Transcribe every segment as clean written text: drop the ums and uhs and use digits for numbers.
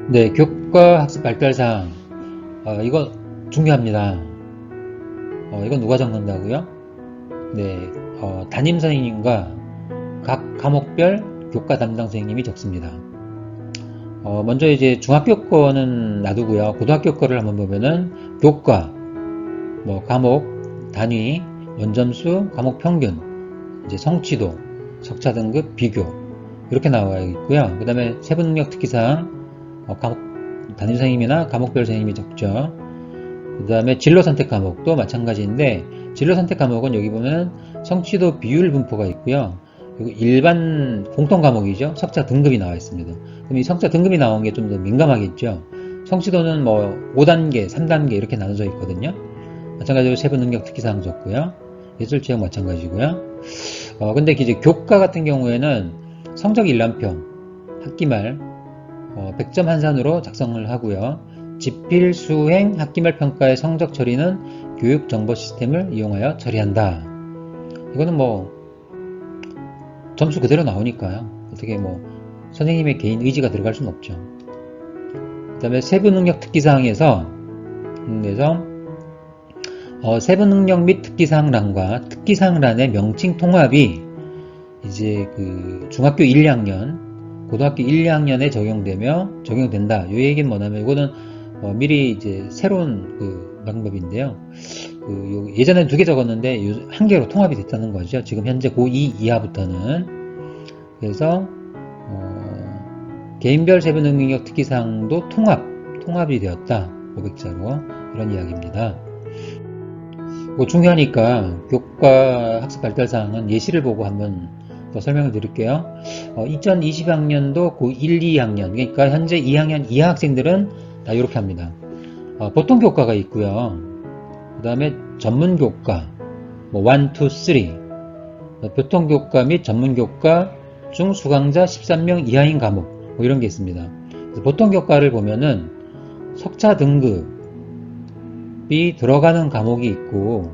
네, 교과 학습 발달사항. 이거 중요합니다. 이건 누가 적는다고요? 네, 담임 선생님과 각 과목별 교과 담당 선생님이 적습니다. 먼저 이제 중학교 거는 놔두고요. 고등학교 거를 한번 보면은 교과, 뭐 과목, 단위, 원점수, 과목 평균, 이제 성취도, 석차 등급, 비교 이렇게 나와 있고요. 그 다음에 세부능력 특기사항, 과목 담임 선생님이나 과목별 선생님이 적죠. 그 다음에 진로 선택 과목도 마찬가지인데, 진로 선택 과목은 여기 보면 성취도 비율 분포가 있고요. 그리고 일반 공통 과목이죠. 석차 등급이 나와 있습니다. 그럼 이 석차 등급이 나온 게 좀 더 민감하겠죠. 성취도는 뭐 5단계, 3단계 이렇게 나눠져 있거든요. 마찬가지로 세부 능력 특기사항 적고요. 예술 체육 마찬가지고요. 근데 이제 교과 같은 경우에는 성적 일람표, 학기 말 100점 한산으로 작성을 하고요. 지필, 수행, 학기말 평가의 성적 처리는 교육정보 시스템을 이용하여 처리한다. 이거는 뭐 점수 그대로 나오니까요. 어떻게 뭐 선생님의 개인 의지가 들어갈 수는 없죠. 그 다음에 세부능력 특기사항에서 세부능력 및 특기사항란과 특기사항란의 명칭 통합이 이제 그 중학교 1, 2학년, 고등학교 1, 2학년에 적용된다. 이 얘기는 뭐냐면 이거는 미리 이제 새로운 그 방법인데요. 예전에는 2개 적었는데 1개로 통합이 됐다는 거죠. 지금 현재 고2 이하부터는. 그래서 개인별 세부능력 특기사항도 통합이 되었다. 500자로 이런 이야기입니다. 뭐 중요하니까 교과 학습 발달사항은 예시를 보고 한번 더 설명을 드릴게요. 2020학년도 고 1, 2학년, 그러니까 현재 2학년 이하 학생들은 다 이렇게 합니다. 보통 교과가 있고요. 그 다음에 전문 교과, 뭐 1, 2, 3, 보통 교과 및 전문 교과 중 수강자 13명 이하인 과목, 뭐 이런 게 있습니다. 보통 교과를 보면은 석차 등급이 들어가는 과목이 있고,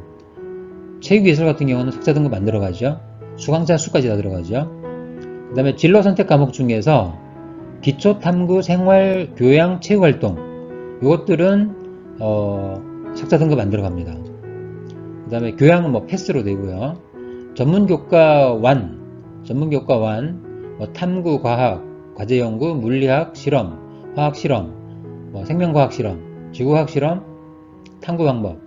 체육예술 같은 경우는 석차 등급 안 들어가죠. 수강자 수까지 다 들어가죠. 그 다음에 진로 선택 과목 중에서 기초 탐구 생활 교양 체육활동 이것들은 석차 등급 안 들어갑니다. 그 다음에 교양은 뭐 패스로 되고요. 전문교과 1, 뭐 탐구 과학, 과제연구, 물리학 실험, 화학 실험, 뭐 생명과학 실험, 지구과학 실험, 탐구 방법,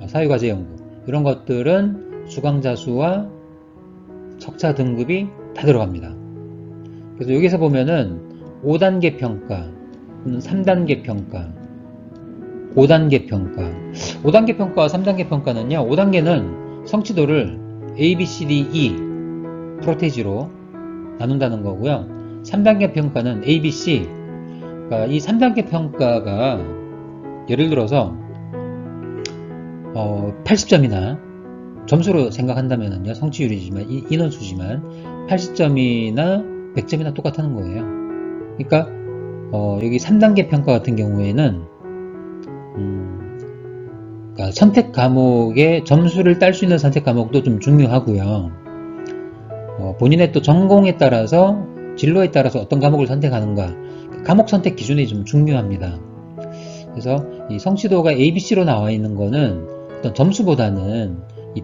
사회과제 연구 이런 것들은 수강자 수와 석차 등급이 다 들어갑니다. 그래서 여기서 보면은 5단계 평가, 3단계 평가, 5단계 평가. 5단계 평가와 3단계 평가는요. 5단계는 성취도를 A, B, C, D, E 프로테이지로 나눈다는 거고요. 3단계 평가는 A, B, C. 그러니까 이 3단계 평가가 예를 들어서 80점이나 점수로 생각한다면요. 성취율이지만 인원수지만 80점이나 100점이나 똑같다는 거예요. 그러니까 여기 3단계 평가 같은 경우에는 그러니까 선택 과목의 점수를 딸 수 있는 선택 과목도 좀 중요하고요. 본인의 또 전공에 따라서 진로에 따라서 어떤 과목을 선택하는가 그 과목 선택 기준이 좀 중요합니다. 그래서 이 성취도가 ABC로 나와 있는 거는 어떤 점수보다는 이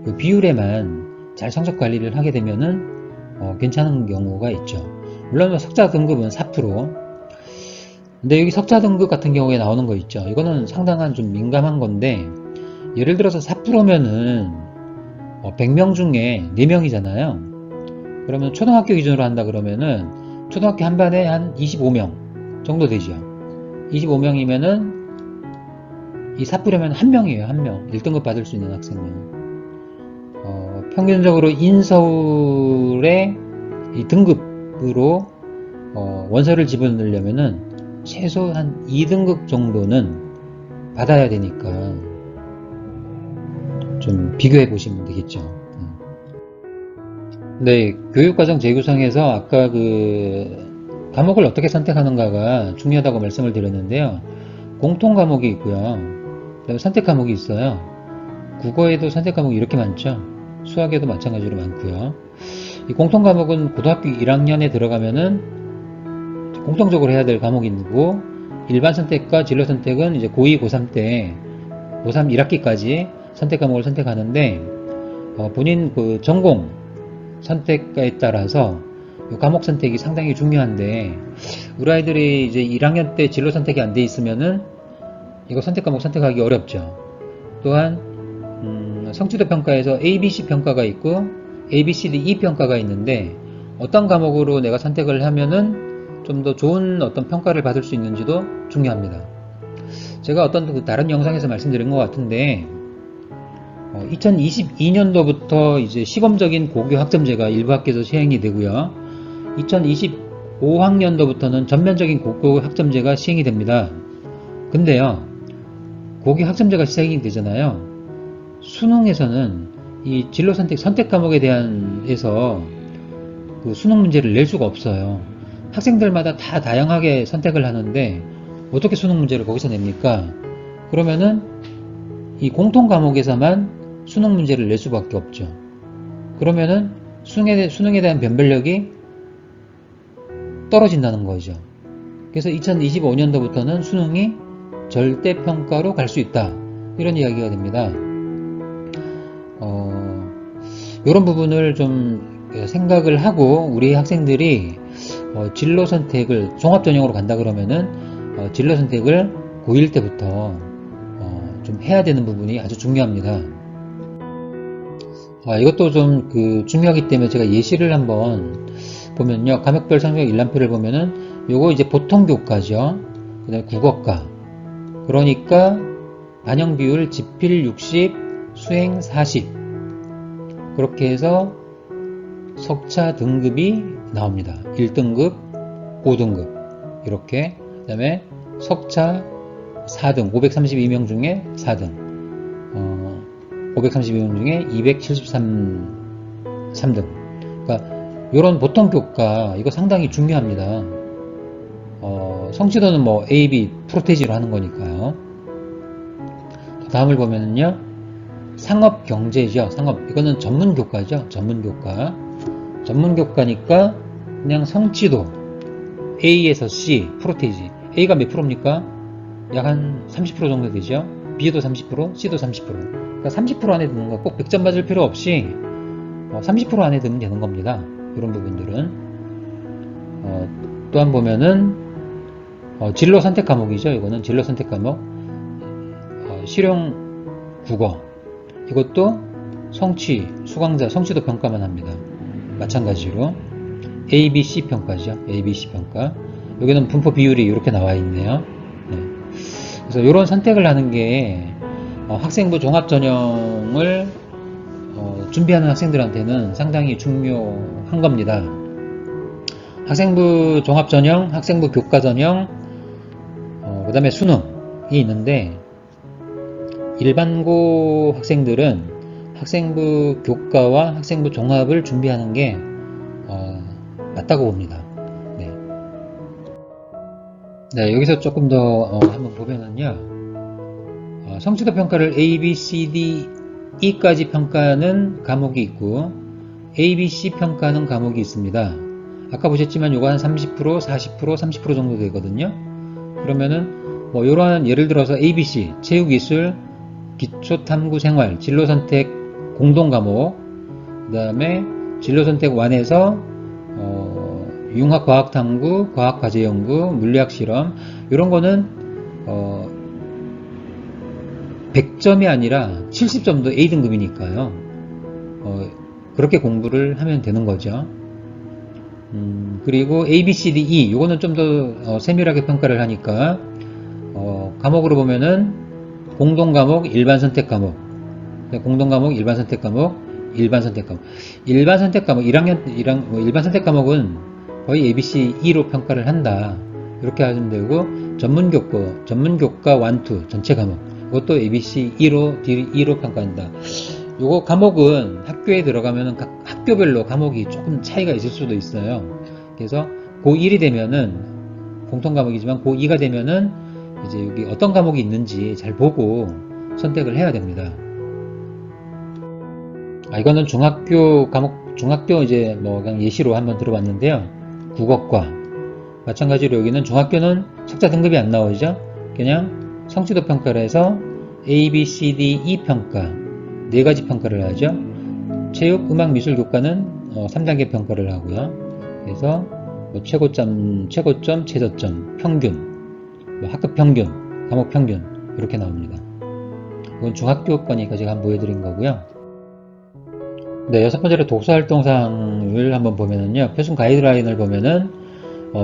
그 비율에만 잘 성적 관리를 하게 되면은 괜찮은 경우가 있죠. 물론 석자 등급은 4%. 근데 여기 석자 등급 같은 경우에 나오는 거 있죠. 이거는 상당한 좀 민감한 건데 예를 들어서 4%면은 100명 중에 4명이잖아요. 그러면 초등학교 기준으로 한다 그러면은 초등학교 한 반에 한 25명 정도 되죠. 25명이면은 이 4%면 1명이에요. 1명. 1등급 받을 수 있는 학생은. 평균적으로 인서울의 이 등급으로 원서를 집어넣으려면은 최소 한 2등급 정도는 받아야 되니까 좀 비교해 보시면 되겠죠. 네, 교육과정 재구성에서 아까 그 과목을 어떻게 선택하는가가 중요하다고 말씀을 드렸는데요. 공통 과목이 있고요. 그다음에 선택 과목이 있어요. 국어에도 선택 과목이 이렇게 많죠. 수학에도 마찬가지로 많고요. 이 공통 과목은 고등학교 1학년에 들어가면은 공통적으로 해야 될 과목이고, 일반 선택과 진로 선택은 이제 고2, 고3 때, 고3 1학기까지 선택 과목을 선택하는데, 본인 그 전공 선택에 따라서 이 과목 선택이 상당히 중요한데, 우리 아이들이 이제 1학년 때 진로 선택이 안 돼 있으면은 이거 선택 과목 선택하기 어렵죠. 또한 성취도 평가에서 A, B, C 평가가 있고 A, B, C, D, E 평가가 있는데, 어떤 과목으로 내가 선택을 하면은 좀 더 좋은 어떤 평가를 받을 수 있는지도 중요합니다. 제가 어떤 그 다른 영상에서 말씀드린 것 같은데, 2022년도부터 이제 시범적인 고교 학점제가 일부 학교에서 시행이 되고요. 2025학년도부터는 전면적인 고교 학점제가 시행이 됩니다. 근데요, 고교 학점제가 시행이 되잖아요. 수능에서는 이 진로 선택 과목에 대한해서 그 수능 문제를 낼 수가 없어요. 학생들마다 다 다양하게 선택을 하는데 어떻게 수능 문제를 거기서 냅니까? 그러면은 이 공통 과목에서만 수능 문제를 낼 수밖에 없죠. 그러면은 수능에 대한 변별력이 떨어진다는 거죠. 그래서 2025년도부터는 수능이 절대평가로 갈 수 있다, 이런 이야기가 됩니다. 이런 부분을 좀 생각을 하고 우리 학생들이 진로 선택을 종합전형으로 간다 그러면은 진로 선택을 고1 때부터 좀 해야 되는 부분이 아주 중요합니다. 이것도 좀 중요하기 때문에 제가 예시를 한번 보면요, 과목별 성적 일람표를 보면은 요거 이제 보통 교과죠. 그 다음에 국어과, 그러니까 반영 비율 지필 60, 수행 40, 그렇게 해서 석차 등급이 나옵니다. 1등급, 5등급 이렇게. 그 다음에 석차 4등, 532명 중에 4등, 532명 중에 273, 3등. 그러니까 이런 보통 교과, 이거 상당히 중요합니다. 성취도는 뭐 A, B 프로테이지로 하는 거니까요. 다음을 보면은요, 상업 경제죠. 상업, 이거는 전문 교과죠. 전문 교과. 전문 교과니까 그냥 성취도 A에서 C 프로테이지. A가 몇 프로입니까? 약 한 30% 정도 되죠. B도 30%, C도 30%. 그러니까 30% 안에 드는 거, 꼭 100점 맞을 필요 없이 30% 안에 들면 되는 겁니다. 이런 부분들은. 또한 보면은 진로 선택 과목이죠. 이거는 진로 선택 과목. 실용 국어, 이것도 성취, 수강자 성취도 평가만 합니다. 마찬가지로 A, B, C 평가죠. A, B, C 평가. 여기는 분포 비율이 이렇게 나와 있네요. 네. 그래서 이런 선택을 하는 게 학생부 종합전형을 준비하는 학생들한테는 상당히 중요한 겁니다. 학생부 종합전형, 학생부 교과전형, 그 다음에 수능이 있는데, 일반고 학생들은 학생부 교과와 학생부 종합을 준비하는 게 맞다고 봅니다. 네. 네, 여기서 조금 더 한번 보면은요, 성취도 평가를 A, B, C, D, E까지 평가하는 과목이 있고 A, B, C 평가하는 과목이 있습니다. 아까 보셨지만 요거 한 30%, 40%, 30% 정도 되거든요. 그러면은 뭐 이러한, 예를 들어서 A, B, C 체육기술, 기초탐구생활, 진로선택 공동과목, 그 다음에 진로선택 1에서 융합과학탐구, 과학과제연구, 물리학실험, 이런 거는 100점이 아니라 70점도 A등급이니까요. 그렇게 공부를 하면 되는 거죠. 그리고 A, B, C, D, E, 요거는 좀 더 세밀하게 평가를 하니까 과목으로 보면은 공동과목, 일반선택 과목, 공동과목, 일반선택 과목, 일반선택 과목. 일반선택 과목, 1학년, 일반선택 과목은 거의 ABC 2로 평가를 한다, 이렇게 하시면 되고, 전문교과 1, 2 전체 과목, 이것도 ABC 2로, D2로 평가한다. 요거 과목은 학교에 들어가면 각 학교별로 과목이 조금 차이가 있을 수도 있어요. 그래서 고1이 되면은 공통과목이지만 고2가 되면은 이제 여기 어떤 과목이 있는지 잘 보고 선택을 해야 됩니다. 이거는 중학교 과목, 중학교 이제 뭐 그냥 예시로 한번 들어봤는데요. 국어과, 마찬가지로 여기는 중학교는 석자 등급이 안 나오죠. 그냥 성취도 평가를 해서 A, B, C, D, E 평가 4가지 평가를 하죠. 체육, 음악, 미술 교과는 3단계 평가를 하고요. 그래서 뭐 최고점, 최저점, 평균, 뭐 학급 평균, 과목 평균 이렇게 나옵니다. 이건 중학교 거니까 제가 한번 보여드린 거고요. 네, 여섯 번째로 독서활동상을 한번 보면은요. 표준 가이드라인을 보면은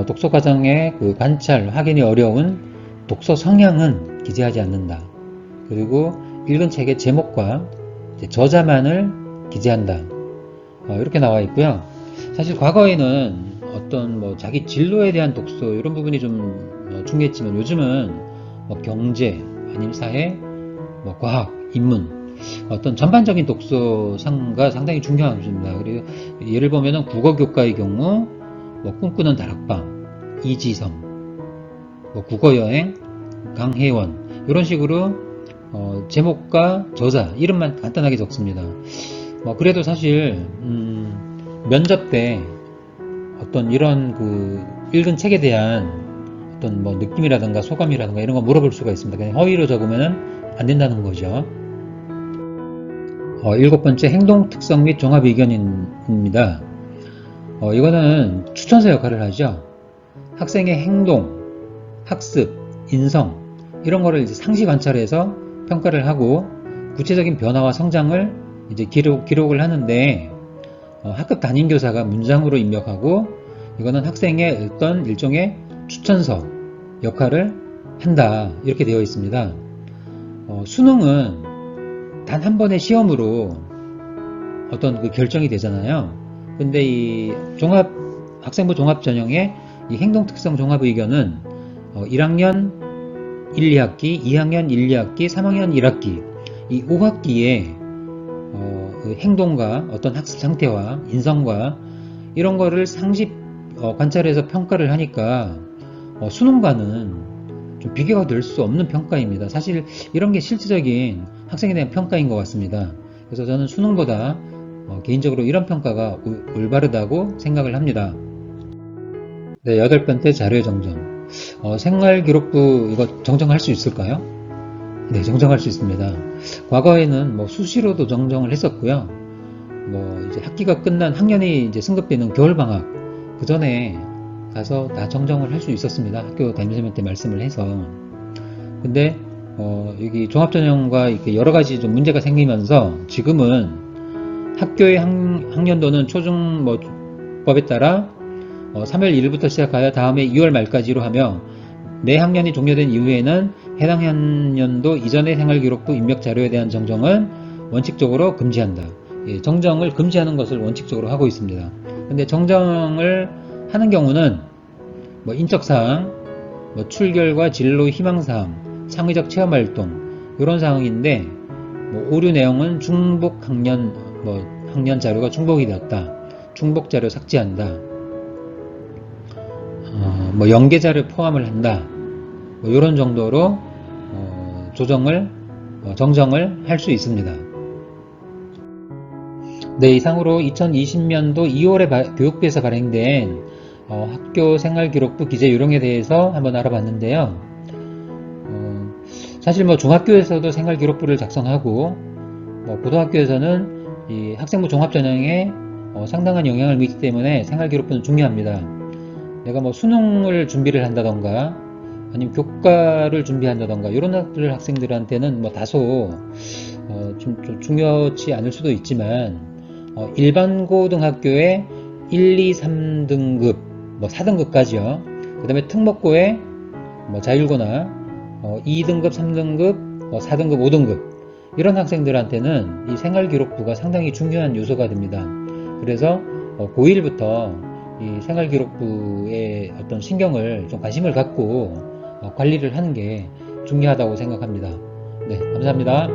독서 과정의 그 관찰, 확인이 어려운 독서 성향은 기재하지 않는다. 그리고 읽은 책의 제목과 저자만을 기재한다. 이렇게 나와 있고요. 사실 과거에는 어떤 뭐 자기 진로에 대한 독서 이런 부분이 좀 중요했지만 요즘은 뭐 경제, 아니면 사회, 뭐 과학, 인문 어떤 전반적인 독서상가 상당히 중요한 것입니다. 그리고 예를 보면은 국어교과의 경우 뭐 꿈꾸는 다락방, 이지성, 뭐 국어여행, 강혜원 이런 식으로 제목과 저자 이름만 간단하게 적습니다. 그래도 사실 면접 때 어떤 이런 그 읽은 책에 대한 어떤 뭐 느낌이라든가 소감이라든가 이런 거 물어볼 수가 있습니다. 그냥 허위로 적으면은 안 된다는 거죠. 일곱 번째 행동 특성 및 종합 의견입니다. 이거는 추천서 역할을 하죠. 학생의 행동, 학습, 인성 이런 거를 이제 상시 관찰해서 평가를 하고 구체적인 변화와 성장을 이제 기록을 하는데 학급 담임교사가 문장으로 입력하고 이거는 학생의 어떤 일종의 추천서 역할을 한다 이렇게 되어 있습니다. 수능은 단 한 번의 시험으로 어떤 그 결정이 되잖아요. 근데 이 학생부 종합 전형의 이 행동 특성 종합 의견은 1학년 1, 2학기, 2학년 1, 2학기, 3학년 1학기 이 5학기에 그 행동과 어떤 학습 상태와 인성과 이런 거를 상시 관찰해서 평가를 하니까 수능과는 좀 비교가 될 수 없는 평가입니다. 사실 이런 게 실질적인 학생에 대한 평가인 것 같습니다. 그래서 저는 수능보다 개인적으로 이런 평가가 올바르다고 생각을 합니다. 네, 여덟 번째 자료 정정. 생활기록부 이거 정정할 수 있을까요? 네, 정정할 수 있습니다. 과거에는 뭐 수시로도 정정을 했었고요. 뭐 이제 학기가 끝난 학년이 이제 승급되는 겨울방학 그 전에 가서 다 정정을 할 수 있었습니다. 학교 담임선생님한테 말씀을 해서. 근데 여기 종합전형과 이렇게 여러 가지 좀 문제가 생기면서 지금은 학교의 학년도는 초중 뭐 법에 따라 3월 1일부터 시작하여 다음해 2월 말까지로 하며 내 학년이 종료된 이후에는 해당 학년도 이전의 생활기록부 입력 자료에 대한 정정은 원칙적으로 금지한다. 예, 정정을 금지하는 것을 원칙적으로 하고 있습니다. 근데 정정을 하는 경우는 뭐 인적사항, 뭐 출결과 진로 희망사항, 창의적 체험활동 이런 사항인데 뭐 오류 내용은 중복 학년 학년 자료가 중복이 되었다. 중복 자료 삭제한다. 뭐 연계자를 포함을 한다. 뭐 이런 정도로 정정을 할 수 있습니다. 네, 이상으로 2020년도 2월에 교육부에서 발행된 학교 생활기록부 기재 요령에 대해서 한번 알아봤는데요. 사실 뭐 중학교에서도 생활기록부를 작성하고 고등학교에서는 이 학생부 종합전형에 상당한 영향을 미치기 때문에 생활기록부는 중요합니다. 내가 뭐 수능을 준비를 한다던가 아니면 교과를 준비한다던가 이런 학생들한테는 뭐 다소 좀 중요치 않을 수도 있지만 일반 고등학교의 1, 2, 3등급 뭐 4등급까지요. 그 다음에 특목고의 뭐 자율고나 2등급, 3등급, 4등급, 5등급 이런 학생들한테는 이 생활기록부가 상당히 중요한 요소가 됩니다. 그래서 고1부터 이 생활기록부에 어떤 신경을 좀 관심을 갖고 관리를 하는 게 중요하다고 생각합니다. 네, 감사합니다.